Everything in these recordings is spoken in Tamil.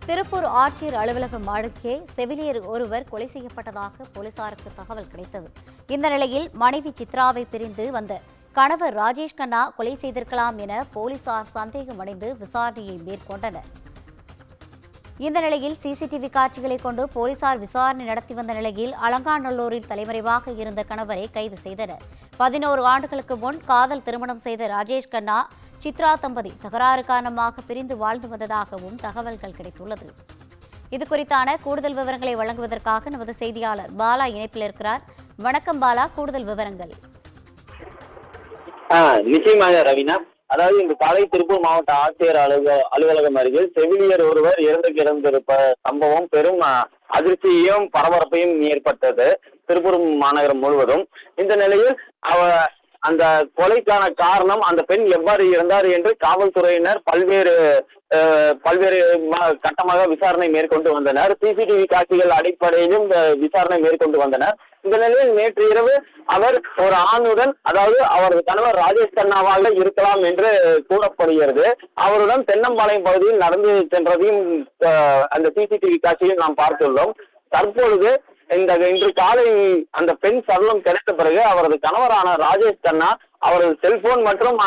திருப்பூர் ஆட்சியர் அலுவலகம் அருகே செவிலியர் ஒருவர் கொலை செய்யப்பட்டதாக போலீசாருக்கு தகவல் கிடைத்தது. இந்த நிலையில் மனைவி சித்ராவை பிரிந்து வந்த கணவர் ராஜேஷ் கண்ணா கொலை செய்திருக்கலாம் என போலீசார் சந்தேகமடைந்து விசாரணையை மேற்கொண்டனர். இந்த நிலையில் சிசிடிவி காட்சிகளை கொண்டு போலீசார் விசாரணை நடத்தி வந்த நிலையில் அலங்காநல்லூரில் தலைமறைவாக இருந்த கணவரை கைது செய்தனர். 11 ஆண்டுகளுக்கு முன் காதல் திருமணம் செய்த ராஜேஷ் கண்ணா சித்ரா தம்பதி தகராறு காரணமாக பிரிந்து வாழ்ந்து வந்ததாகவும் தகவல்கள் கிடைத்துள்ளது. இதுகுறித்தான கூடுதல் விவரங்களை வழங்குவதற்காக நமது செய்தியாளர் பாலா இணைப்பில் இருக்கிறார். வணக்கம் பாலா, கூடுதல் விவரங்கள். நிச்சயமாக ரவீனா. அதாவது இன்று காலை திருப்பூர் மாவட்ட ஆட்சியர் அலுவலகம் அருகில் செவிலியர் ஒருவர் இறந்து கிடந்திருப்ப சம்பவம் பெரும் அதிர்ச்சியையும் பரபரப்பையும் ஏற்பட்டது திருப்பூர் மாநகரம் முழுவதும். இந்த நிலையில் அந்த கொலைக்கான காரணம், அந்த பெண் எவ்வாறு இருந்தார் என்று காவல்துறையினர் பல்வேறு கட்டமாக விசாரணை மேற்கொண்டு வந்தனர். சிசிடிவி காட்சிகள் அடிப்படையிலும் விசாரணை மேற்கொண்டு வந்தனர். இந்த நிலையில் நேற்று இரவு அவர் ஒரு ஆணுடன், அதாவது அவரது கணவர் ராஜேஷ் கண்ணாவாக இருக்கலாம் என்று கூறப்படுகிறது, அவருடன் தென்னம்பாளையம் பகுதியில் நடந்து சென்றதையும் அந்த சிசிடிவி காட்சியில் நாம் பார்த்துள்ளோம். தற்பொழுது இன்று காலை அந்த பெண் சடலம் கிடைத்த பிறகு அவரது கணவரான ராஜேஷ் கண்ணா அவரது செல்போன் மற்றும்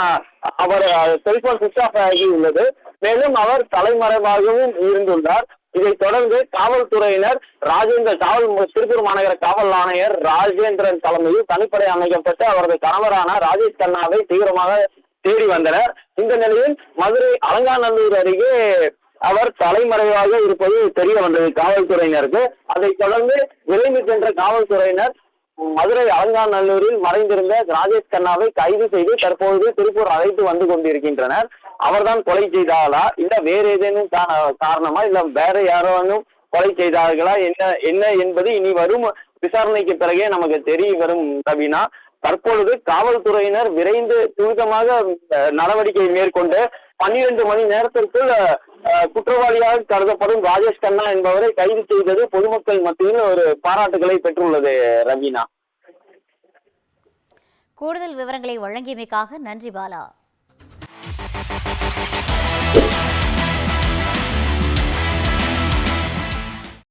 அவர் செல்போன் சுவிட்ச் ஆஃப் ஆகி உள்ளது. மேலும் அவர் தலைமறைவாகவும் இருந்துள்ளார். இதைத் தொடர்ந்து காவல்துறையினர் திருப்பூர் மாநகர காவல் ஆணையர் ராஜேந்திரன் தலைமையில் தனிப்படை அமைக்கப்பட்டு அவரது கணவரான ராஜேஷ் கண்ணாவை தீவிரமாக தேடி வந்தனர். இந்த நிலையில் மதுரை அலங்காநல்லூர் அருகே அவர் தலைமறைவாக இருப்பது தெரிய வந்தது காவல்துறையினருக்கு. அதைத் தொடர்ந்து விரைந்து சென்ற காவல்துறையினர் மதுரை அலங்காநல்லூரில் மறைந்திருந்த ராஜேஷ் கண்ணாவை கைது செய்து தற்போது திருப்பூர் அழைத்து வந்து கொண்டிருக்கின்றனர். அவர்தான் கொலை செய்தார்களா, இல்ல வேற ஏதேனும் காரணமா, இல்ல வேற யாரும் கொலை செய்தார்களா என்ன என்பது இனி வரும் விசாரணைக்கு பிறகே நமக்கு தெரிய வரும் ரவீனா. தற்பொழுது காவல்துறையினர் விரைந்து துரிதமாக நடவடிக்கை மேற்கொண்டு 12 மணி நேரத்திற்குள் குற்றவாளியாக கருதப்படும் ராஜேஷ் கண்ணா என்பவரை கைது செய்தது பொதுமக்கள் மத்தியில் ஒரு பாராட்டுகளை பெற்றுள்ளது ரவீனா. கூடுதல் விவரங்களை வழங்கியமைக்காக நன்றி பாலா.